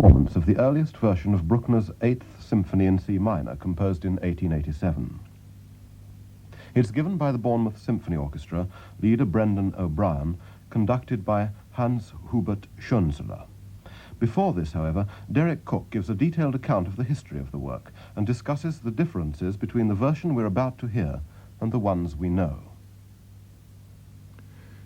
performance of the earliest version of Bruckner's 8th Symphony in C minor, composed in 1887. It's given by the Bournemouth Symphony Orchestra, leader Brendan O'Brien, conducted by Hans Hubert Schönzeler. Before this, however, Deryck Cooke gives a detailed account of the history of the work and discusses the differences between the version we're about to hear and the ones we know.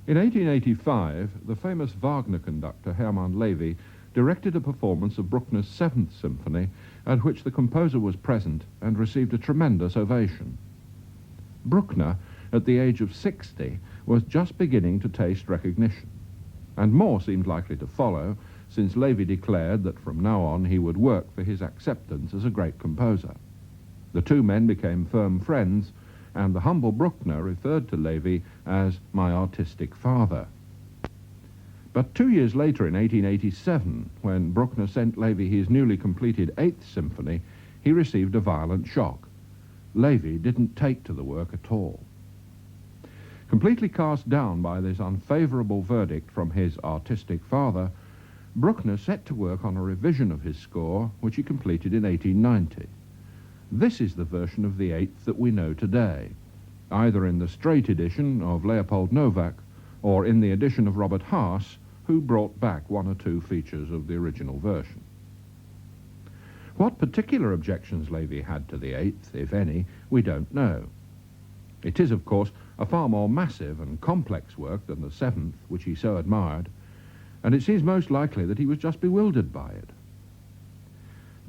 In 1885, the famous Wagner conductor Hermann Levy directed a performance of Bruckner's 7th Symphony, at which the composer was present and received a tremendous ovation. Bruckner, at the age of 60, was just beginning to taste recognition, and more seemed likely to follow, since Levy declared that from now on he would work for his acceptance as a great composer. The two men became firm friends, and the humble Bruckner referred to Levy as my artistic father. But 2 years later, in 1887, when Bruckner sent Levy his newly completed 8th Symphony, he received a violent shock. Levy didn't take to the work at all. Completely cast down by this unfavourable verdict from his artistic father, Bruckner set to work on a revision of his score, which he completed in 1890. This is the version of the 8th that we know today, either in the straight edition of Leopold Novak or in the edition of Robert Haas, who brought back one or two features of the original version. What particular objections Levy had to the 8th, if any, we don't know. It is, of course, a far more massive and complex work than the 7th, which he so admired, and it seems most likely that he was just bewildered by it.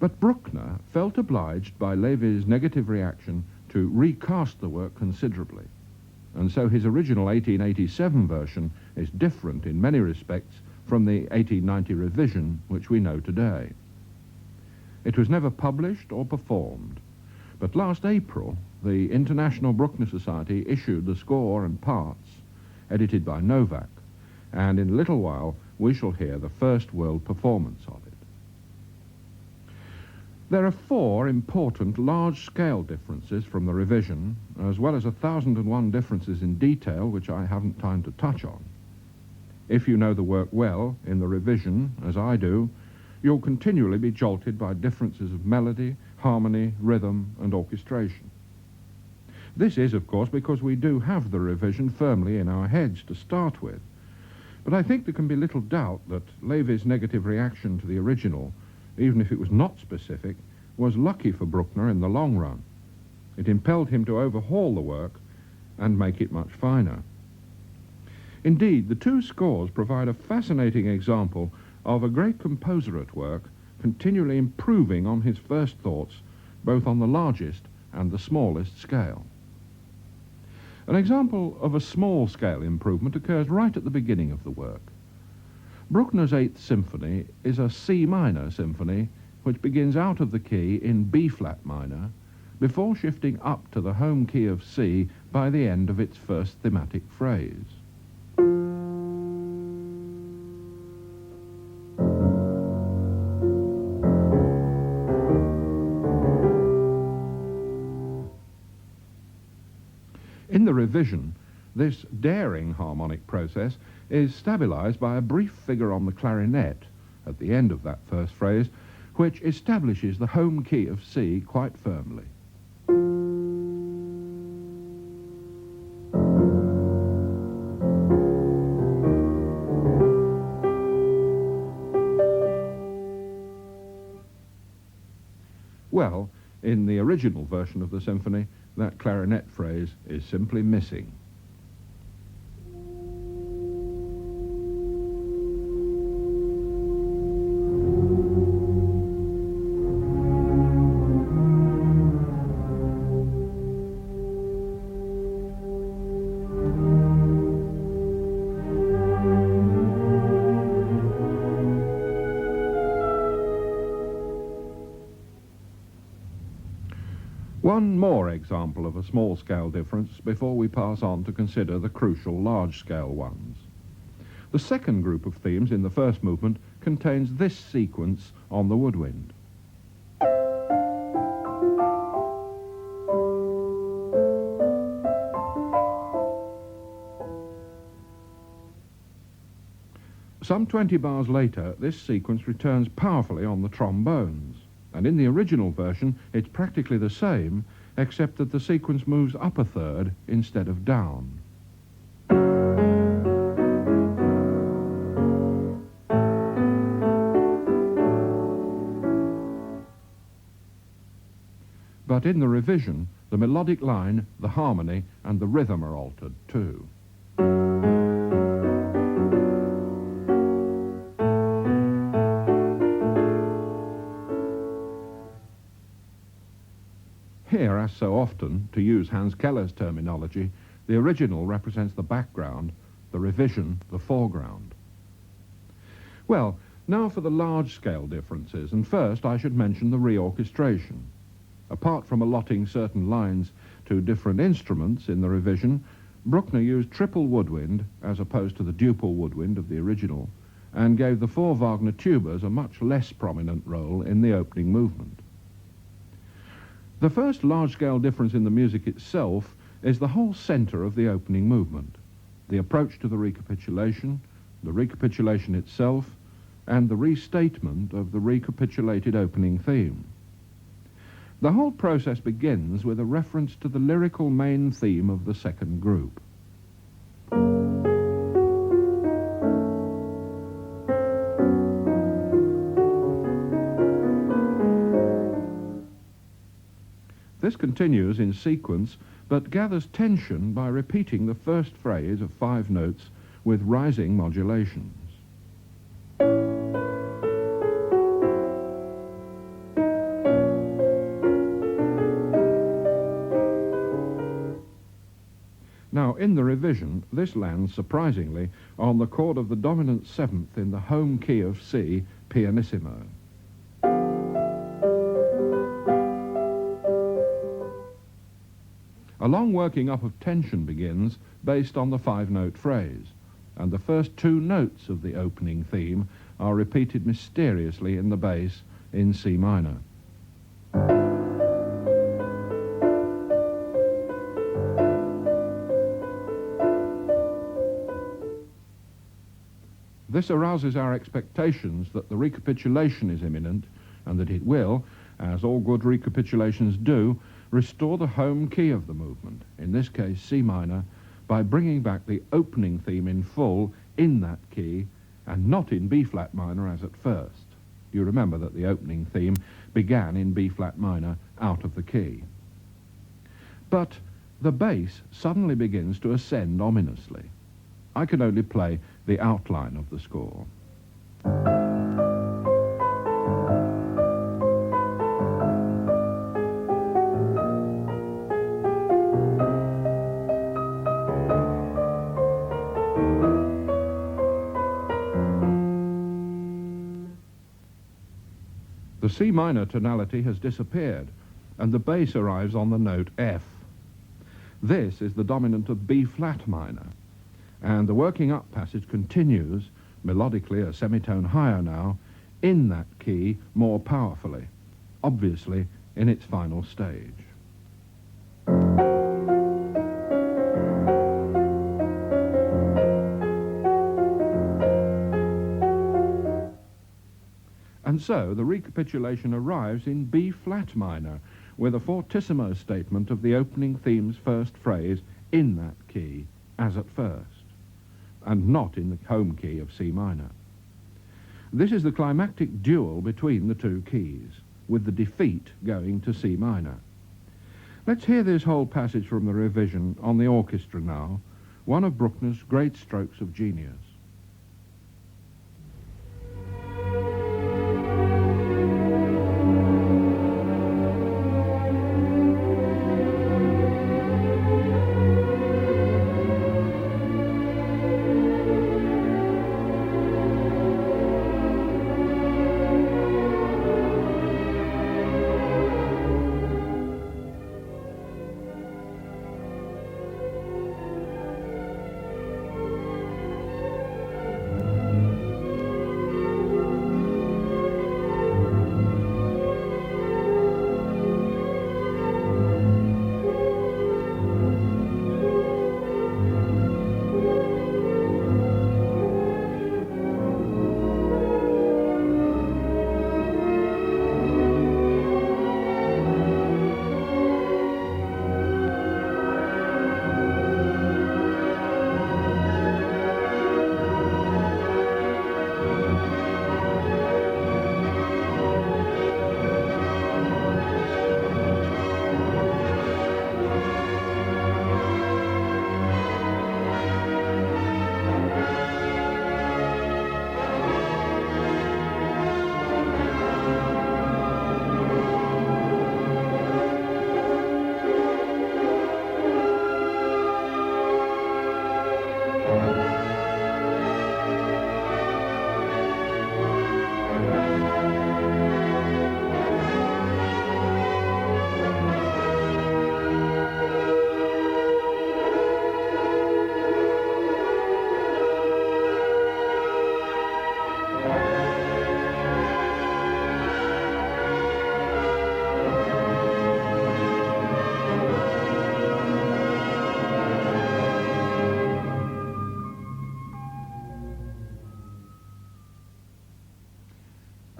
But Bruckner felt obliged by Levy's negative reaction to recast the work considerably, and so his original 1887 version is different in many respects from the 1890 revision which we know today. It was never published or performed, but last April the International Bruckner Society issued the score and parts, edited by Novak, and in a little while we shall hear the first world performance of it. There are 4 important large-scale differences from the revision, as well as 1,001 differences in detail which I haven't time to touch on. If you know the work well in the revision, as I do, you'll continually be jolted by differences of melody, harmony, rhythm, and orchestration. This is, of course, because we do have the revision firmly in our heads to start with, but I think there can be little doubt that Levy's negative reaction to the original, even if it was not specific, was lucky for Bruckner in the long run. It impelled him to overhaul the work and make it much finer. Indeed, the two scores provide a fascinating example of a great composer at work, continually improving on his first thoughts, both on the largest and the smallest scale. An example of a small-scale improvement occurs right at the beginning of the work. Bruckner's 8th Symphony is a C minor symphony which begins out of the key in B-flat minor before shifting up to the home key of C by the end of its first thematic phrase. In the revision, this daring harmonic process is stabilized by a brief figure on the clarinet at the end of that first phrase, which establishes the home key of C quite firmly. Well, in the original version of the symphony, that clarinet phrase is simply missing. One more example of a small-scale difference before we pass on to consider the crucial large-scale ones. The second group of themes in the first movement contains this sequence on the woodwind. Some 20 bars later, this sequence returns powerfully on the trombones, and in the original version it's practically the same, except that the sequence moves up a third instead of down. But in the revision, the melodic line, the harmony, and the rhythm are altered too. Here, as so often, to use Hans Keller's terminology, the original represents the background, the revision the foreground. Well, now for the large-scale differences, and first I should mention the reorchestration. Apart from allotting certain lines to different instruments in the revision, Bruckner used triple woodwind as opposed to the duple woodwind of the original, and gave the 4 Wagner tubas a much less prominent role in the opening movement. The first large-scale difference in the music itself is the whole centre of the opening movement, the approach to the recapitulation itself, and the restatement of the recapitulated opening theme. The whole process begins with a reference to the lyrical main theme of the second group. This continues in sequence, but gathers tension by repeating the first phrase of 5 notes with rising modulations. Now, in the revision, this lands, surprisingly, on the chord of the dominant 7th in the home key of C, pianissimo. A long working up of tension begins based on the 5-note phrase, and the first 2 notes of the opening theme are repeated mysteriously in the bass in C minor. This arouses our expectations that the recapitulation is imminent and that it will, as all good recapitulations do, restore the home key of the movement, in this case C minor, by bringing back the opening theme in full in that key and not in B-flat minor as at first. You remember that the opening theme began in B-flat minor out of the key. But the bass suddenly begins to ascend ominously. I can only play the outline of the score. The C minor tonality has disappeared, and the bass arrives on the note F. This is the dominant of B-flat minor, and the working up passage continues, melodically a semitone higher now, in that key more powerfully, obviously in its final stage. And so the recapitulation arrives in B-flat minor, with a fortissimo statement of the opening theme's first phrase in that key, as at first, and not in the home key of C minor. This is the climactic duel between the 2 keys, with the defeat going to C minor. Let's hear this whole passage from the revision on the orchestra now, one of Bruckner's great strokes of genius.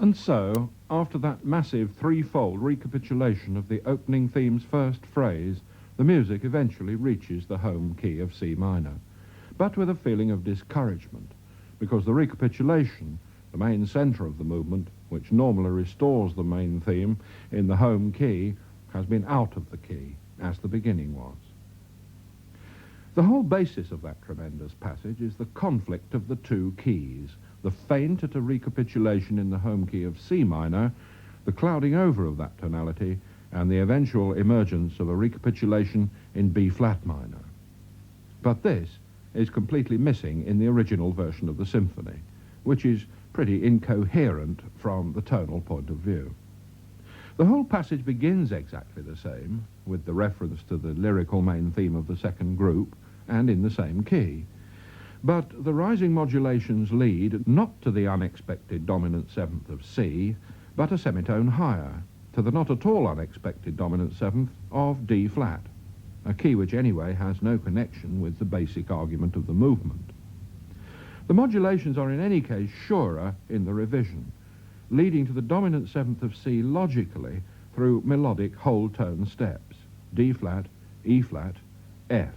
And so, after that massive threefold recapitulation of the opening theme's first phrase, the music eventually reaches the home key of C minor, but with a feeling of discouragement, because the recapitulation, the main centre of the movement, which normally restores the main theme in the home key, has been out of the key, as the beginning was. The whole basis of that tremendous passage is the conflict of the two keys, the feint at a recapitulation in the home key of C minor, the clouding over of that tonality, and the eventual emergence of a recapitulation in B flat minor. But this is completely missing in the original version of the symphony, which is pretty incoherent from the tonal point of view. The whole passage begins exactly the same, with the reference to the lyrical main theme of the second group, and in the same key. But the rising modulations lead not to the unexpected dominant seventh of C, but a semitone higher, to the not at all unexpected dominant seventh of D flat, a key which anyway has no connection with the basic argument of the movement. The modulations are in any case surer in the revision, leading to the dominant seventh of C logically through melodic whole tone steps, D flat, E flat, F.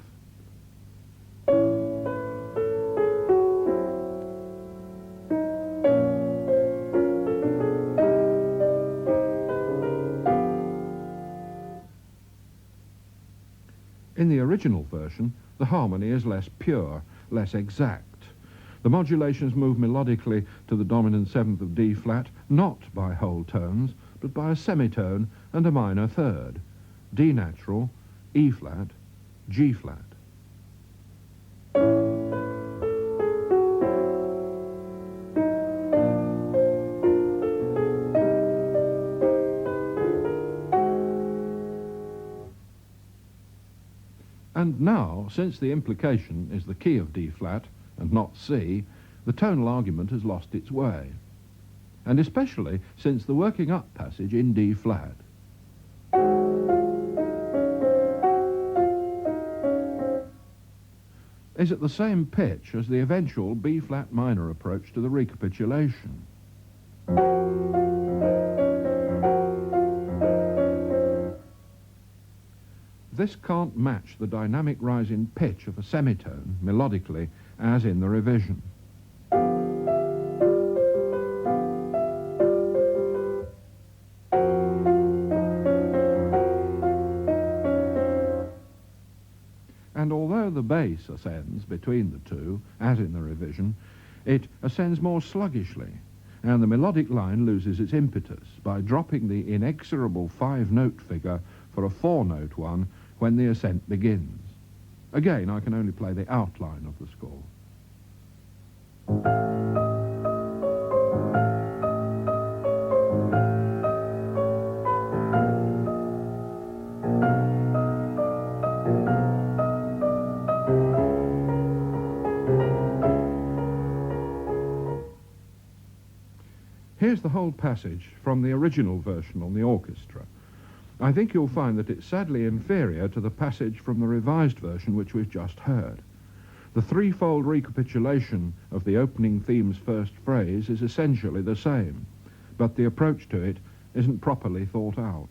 In the original version, the harmony is less pure, less exact. The modulations move melodically to the dominant seventh of D flat, not by whole tones, but by a semitone and a minor third, D natural, E flat, G flat. And now, since the implication is the key of D flat and not C, the tonal argument has lost its way, and especially since the working up passage in D flat. Is at the same pitch as the eventual B flat minor approach to the recapitulation. This can't match the dynamic rise in pitch of a semitone, melodically, as in the revision. And although the bass ascends between the two, as in the revision, it ascends more sluggishly, and the melodic line loses its impetus by dropping the inexorable five-note figure for a four-note one when the ascent begins. Again, I can only play the outline of the score. Here's the whole passage from the original version on the orchestra. I think you'll find that it's sadly inferior to the passage from the revised version which we've just heard. The threefold recapitulation of the opening theme's first phrase is essentially the same, but the approach to it isn't properly thought out.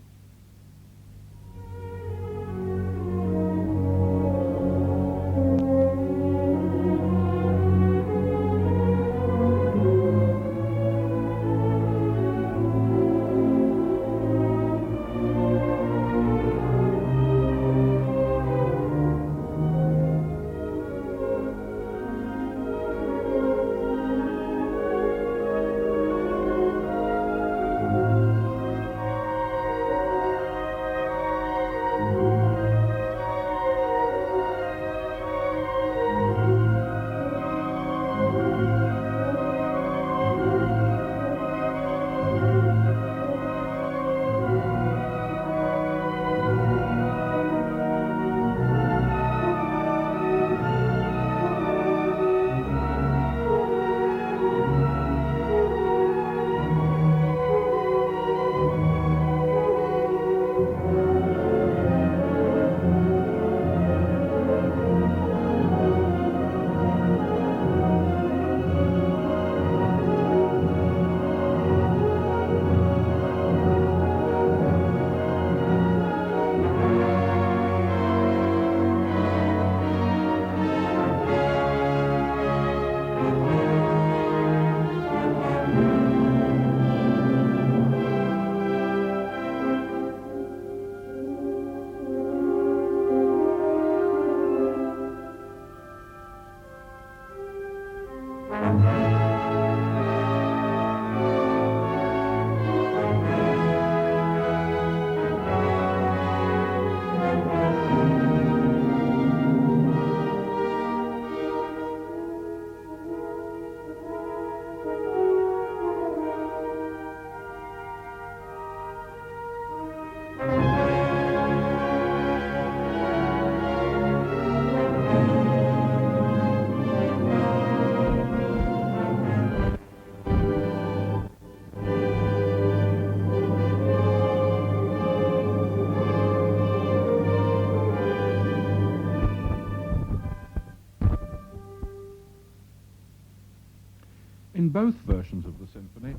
In both versions of the symphony,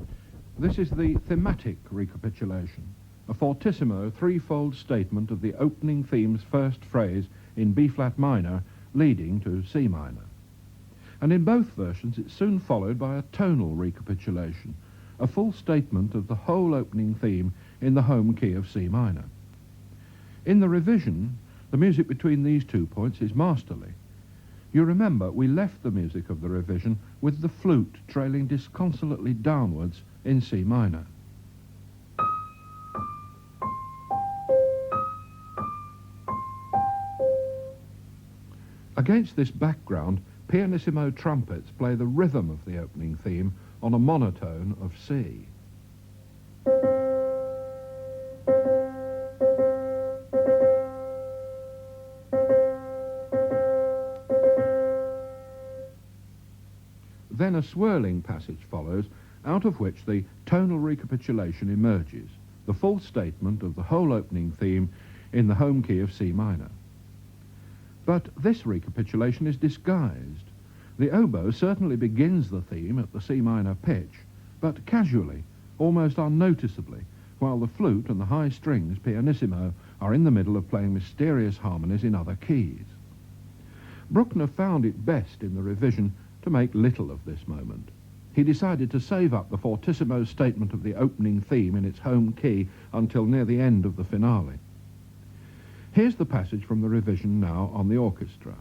this is the thematic recapitulation, a fortissimo threefold statement of the opening theme's first phrase in B-flat minor, leading to C minor. And in both versions it's soon followed by a tonal recapitulation, a full statement of the whole opening theme in the home key of C minor. In the revision, the music between these 2 points is masterly. You remember we left the music of the revision with the flute trailing disconsolately downwards in C minor. Against this background, pianissimo trumpets play the rhythm of the opening theme on a monotone of C. Then a swirling passage follows, out of which the tonal recapitulation emerges, the full statement of the whole opening theme in the home key of C minor. But this recapitulation is disguised. The oboe certainly begins the theme at the C minor pitch, but casually, almost unnoticeably, while the flute and the high strings pianissimo are in the middle of playing mysterious harmonies in other keys. Bruckner found it best in the revision to make little of this moment. He decided to save up the fortissimo statement of the opening theme in its home key until near the end of the finale. Here's the passage from the revision now on the orchestra.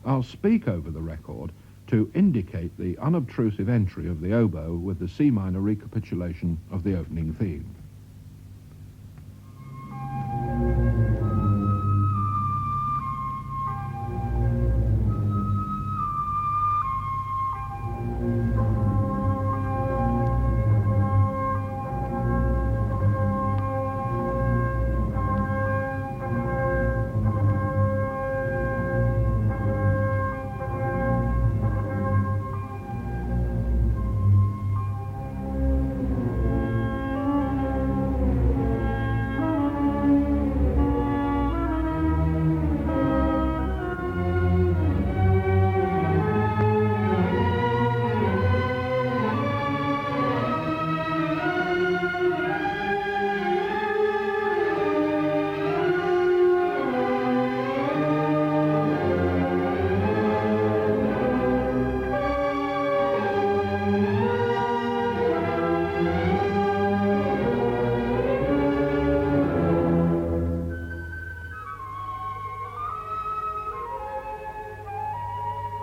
I'll speak over the record to indicate the unobtrusive entry of the oboe with the C minor recapitulation of the opening theme.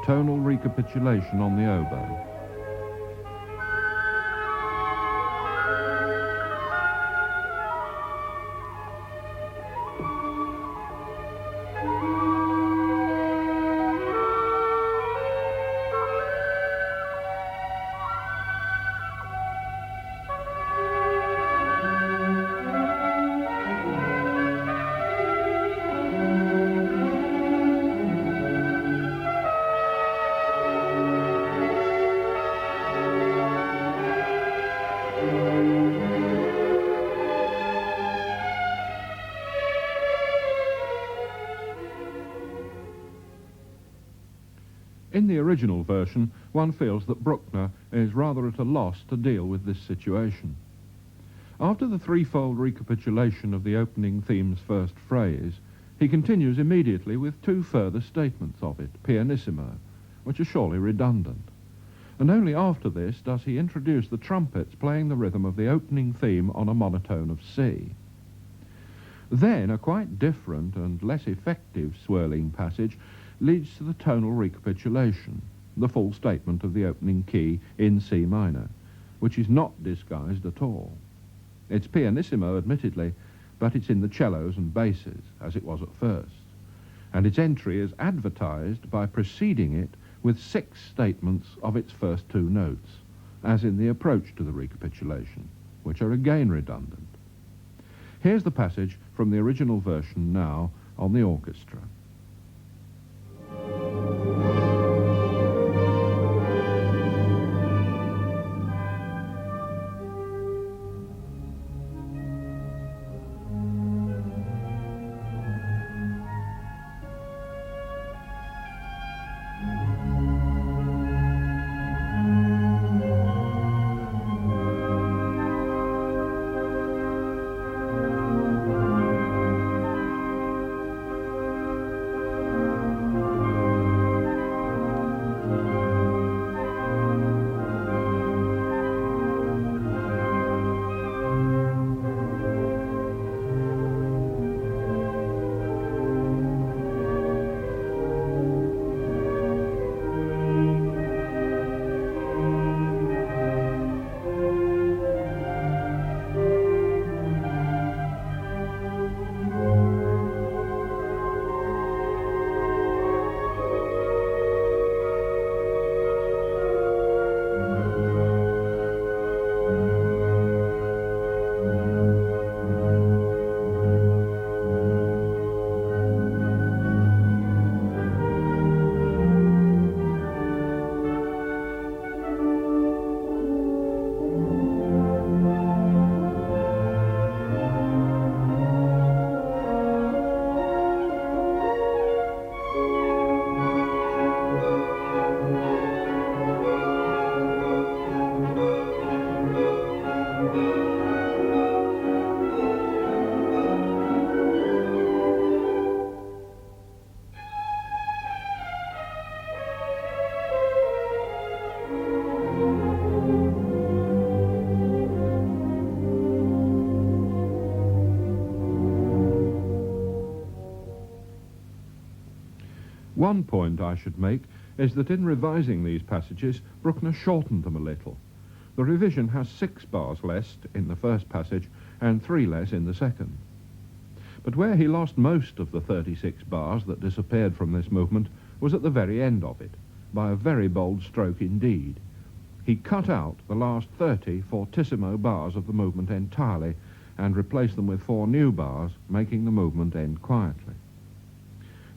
Tonal recapitulation on the oboe. In the original version, one feels that Bruckner is rather at a loss to deal with this situation. After the threefold recapitulation of the opening theme's first phrase, he continues immediately with two further statements of it, pianissimo, which are surely redundant. And only after this does he introduce the trumpets playing the rhythm of the opening theme on a monotone of C. Then a quite different and less effective swirling passage leads to the tonal recapitulation, the full statement of the opening key in C minor, which is not disguised at all. It's pianissimo, admittedly, but it's in the cellos and basses, as it was at first, and its entry is advertised by preceding it with 6 statements of its first 2 notes, as in the approach to the recapitulation, which are again redundant. Here's the passage from the original version now on the orchestra. One point I should make is that in revising these passages, Bruckner shortened them a little. The revision has 6 bars less in the first passage and 3 less in the second. But where he lost most of the 36 bars that disappeared from this movement was at the very end of it, by a very bold stroke indeed. He cut out the last 30 fortissimo bars of the movement entirely and replaced them with 4 new bars, making the movement end quietly.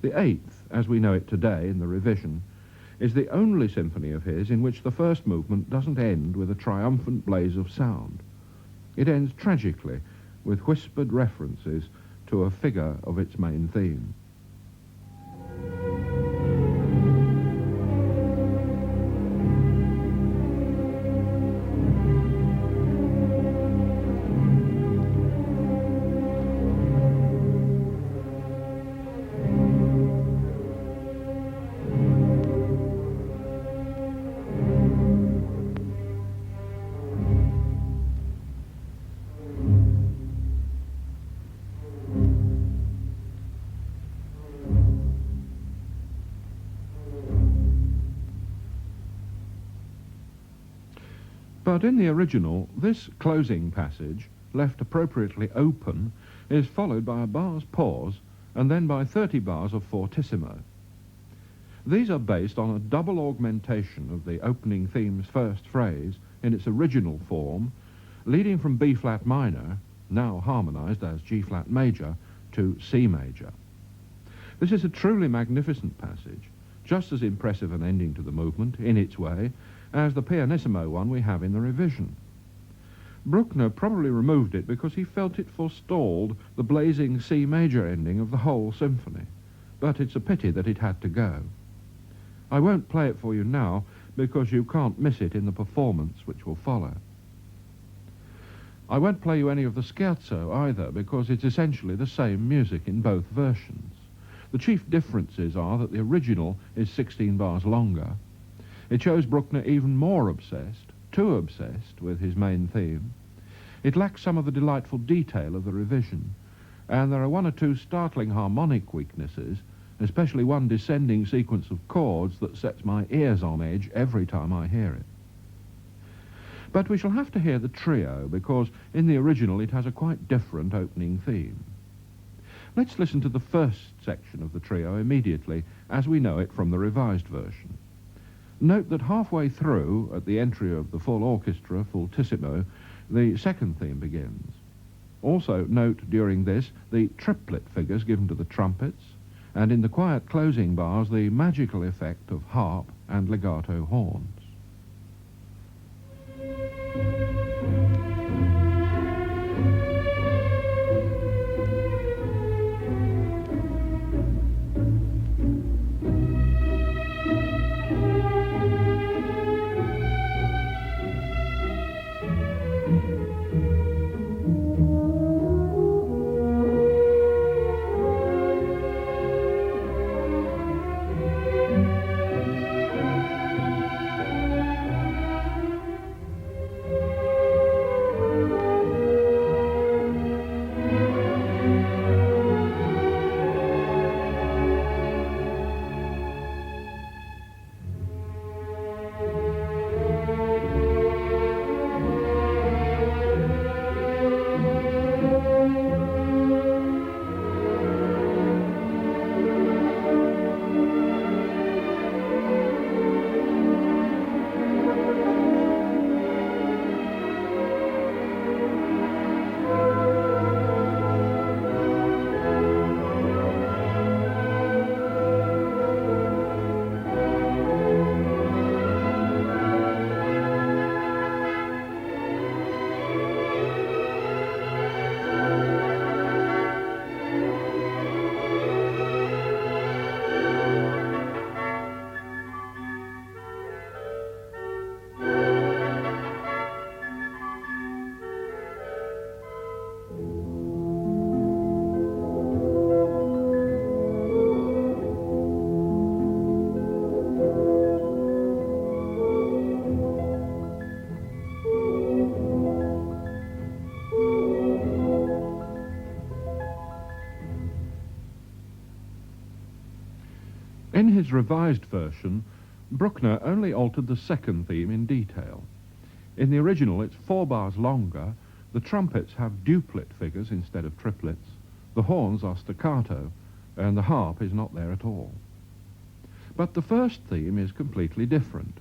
The 8th, as we know it today in the revision, is the only symphony of his in which the first movement doesn't end with a triumphant blaze of sound. It ends tragically with whispered references to a figure of its main theme. But in the original, this closing passage, left appropriately open, is followed by a bar's pause and then by 30 bars of fortissimo. These are based on a double augmentation of the opening theme's first phrase in its original form, leading from B-flat minor, now harmonized as G-flat major, to C major. This is a truly magnificent passage, just as impressive an ending to the movement, in its way, as the pianissimo one we have in the revision. Bruckner probably removed it because he felt it forestalled the blazing C major ending of the whole symphony, but it's a pity that it had to go. I won't play it for you now because you can't miss it in the performance which will follow. I won't play you any of the scherzo either because it's essentially the same music in both versions. The chief differences are that the original is 16 bars longer. It shows Bruckner even more obsessed, too obsessed, with his main theme. It lacks some of the delightful detail of the revision, and there are 1 or 2 startling harmonic weaknesses, especially one descending sequence of chords that sets my ears on edge every time I hear it. But we shall have to hear the trio, because in the original it has a quite different opening theme. Let's listen to the first section of the trio immediately, as we know it from the revised version. Note that halfway through, at the entry of the full orchestra, fortissimo, the second theme begins. Also note during this the triplet figures given to the trumpets, and in the quiet closing bars the magical effect of harp and legato horns. In his revised version, Bruckner only altered the second theme in detail. In the original, it's 4 bars longer, the trumpets have duplet figures instead of triplets, the horns are staccato, and the harp is not there at all. But the first theme is completely different.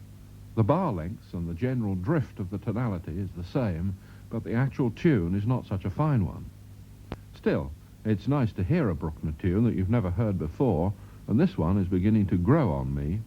The bar lengths and the general drift of the tonality is the same, but the actual tune is not such a fine one. Still, it's nice to hear a Bruckner tune that you've never heard before, and this one is beginning to grow on me.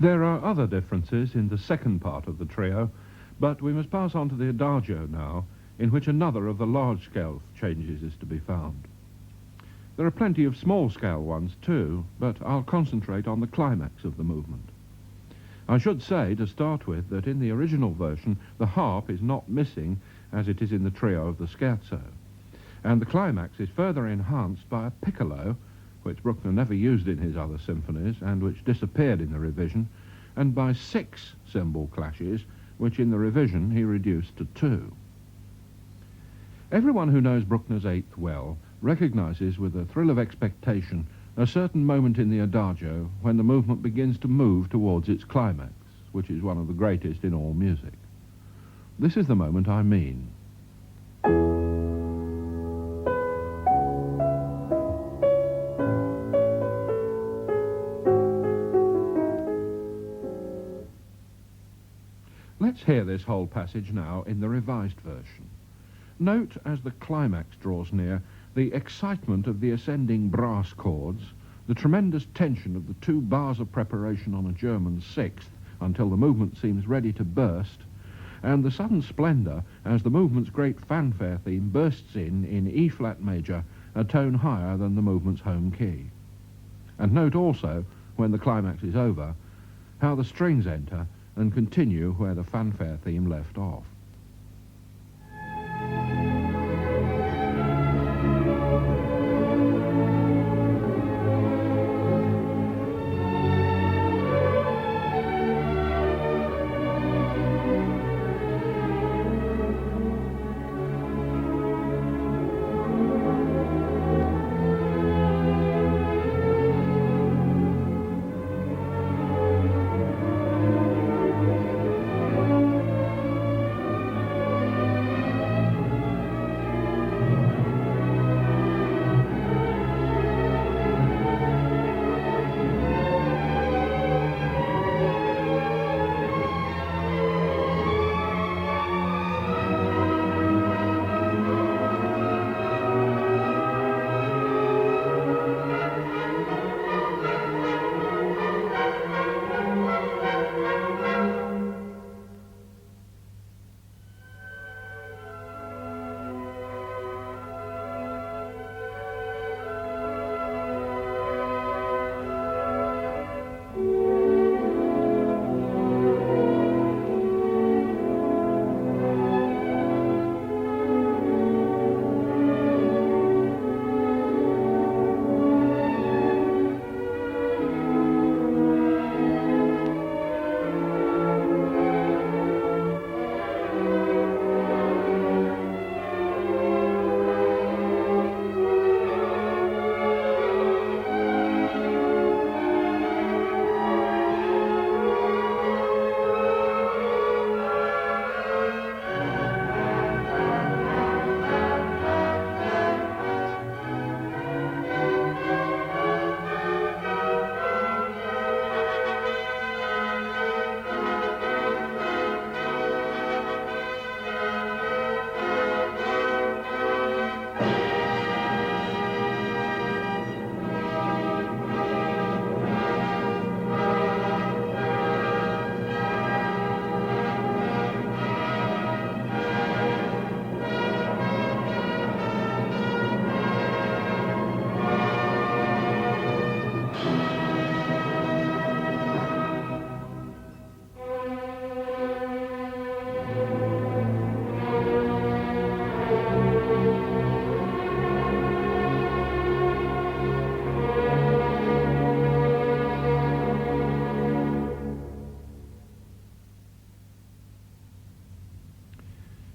There are other differences in the second part of the trio, but we must pass on to the Adagio now, in which another of the large-scale changes is to be found. There are plenty of small-scale ones too, but I'll concentrate on the climax of the movement. I should say, to start with, that in the original version, the harp is not missing as it is in the trio of the scherzo, and the climax is further enhanced by a piccolo, which Bruckner never used in his other symphonies and which disappeared in the revision, and by 6 cymbal clashes, which in the revision he reduced to 2. Everyone who knows Bruckner's 8th well recognizes with a thrill of expectation a certain moment in the Adagio when the movement begins to move towards its climax, which is one of the greatest in all music. This is the moment I mean. Let's hear this whole passage now in the revised version. Note, as the climax draws near, the excitement of the ascending brass chords, the tremendous tension of the 2 bars of preparation on a German 6th until the movement seems ready to burst, and the sudden splendor as the movement's great fanfare theme bursts in E-flat major, a tone higher than the movement's home key. And note also, when the climax is over, how the strings enter and continue where the fanfare theme left off.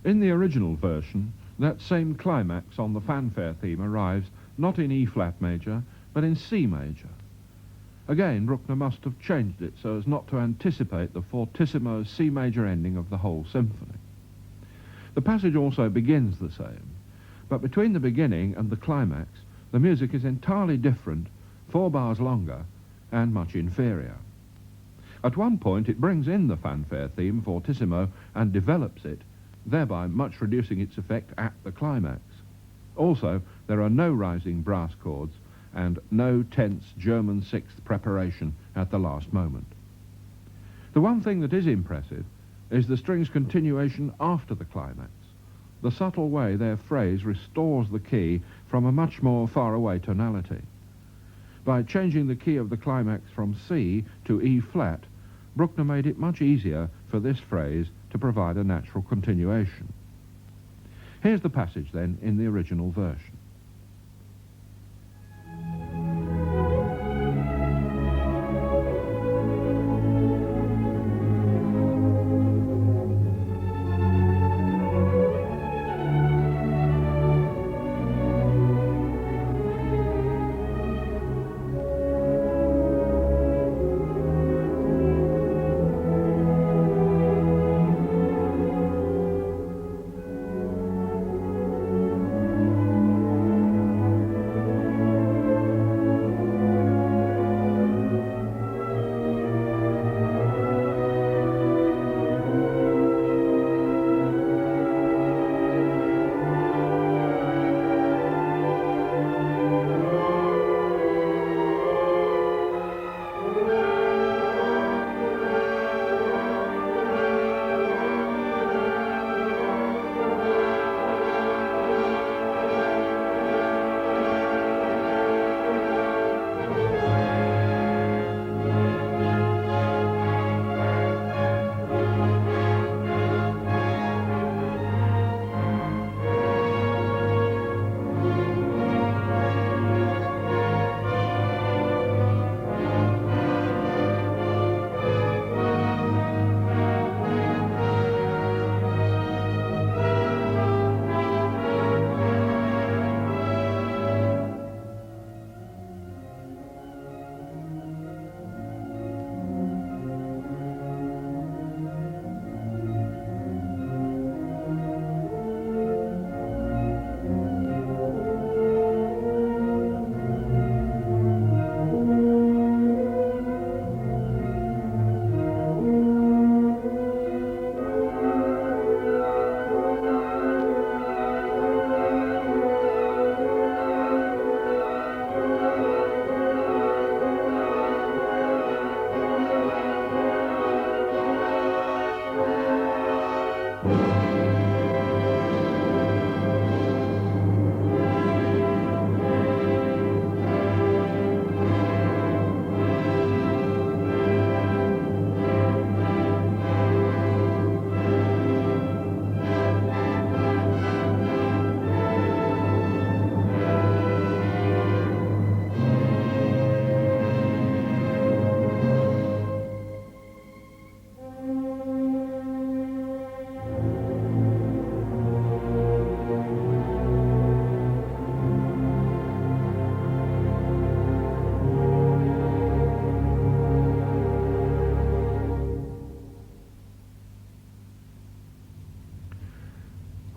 In the original version, that same climax on the fanfare theme arrives not in E-flat major, but in C major. Again, Bruckner must have changed it so as not to anticipate the fortissimo C major ending of the whole symphony. The passage also begins the same, but between the beginning and the climax, the music is entirely different, 4 bars longer, and much inferior. At one point, it brings in the fanfare theme, fortissimo, and develops it, thereby much reducing its effect at the climax. Also, there are no rising brass chords and no tense German sixth preparation at the last moment. The one thing that is impressive is the string's continuation after the climax, the subtle way their phrase restores the key from a much more faraway tonality. By changing the key of the climax from C to E-flat, Bruckner made it much easier for this phrase to provide a natural continuation. Here's the passage then in the original version.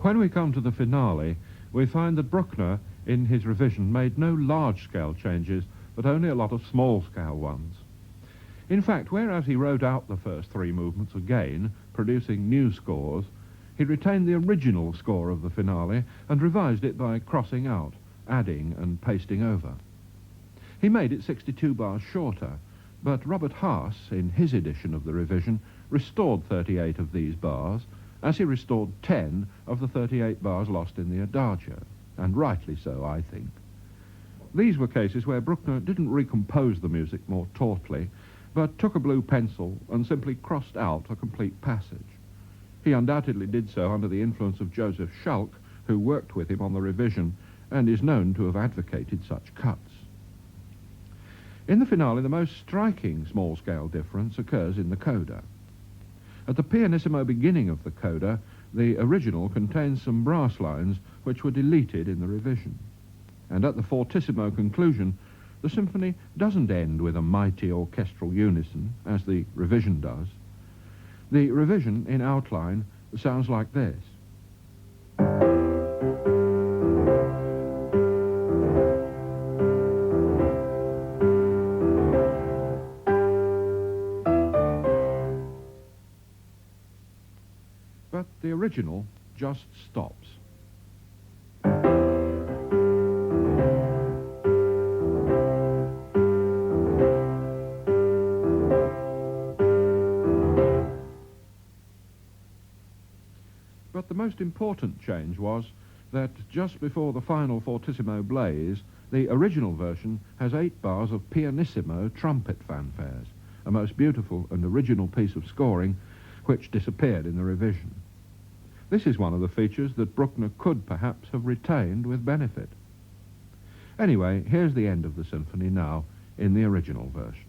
When we come to the finale, we find that Bruckner, in his revision, made no large-scale changes, but only a lot of small-scale ones. In fact, whereas he wrote out the first 3 movements again, producing new scores, he retained the original score of the finale and revised it by crossing out, adding and pasting over. He made it 62 bars shorter, but Robert Haas, in his edition of the revision, restored 38 of these bars, as he restored 10 of the 38 bars lost in the Adagio, and rightly so, I think. These were cases where Bruckner didn't recompose the music more tautly, but took a blue pencil and simply crossed out a complete passage. He undoubtedly did so under the influence of Joseph Schalk, who worked with him on the revision and is known to have advocated such cuts. In the finale, the most striking small-scale difference occurs in the coda. At the pianissimo beginning of the coda, The original contains some brass lines which were deleted in the revision. And at the fortissimo conclusion, the symphony doesn't end with a mighty orchestral unison, as the revision does. The revision, in outline, sounds like this. But the original just stops. But the most important change was that just before the final fortissimo blaze, the original version has 8 bars of pianissimo trumpet fanfares, a most beautiful and original piece of scoring which disappeared in the revision. This is one of the features that Bruckner could perhaps have retained with benefit. Anyway, here's the end of the symphony now in the original version.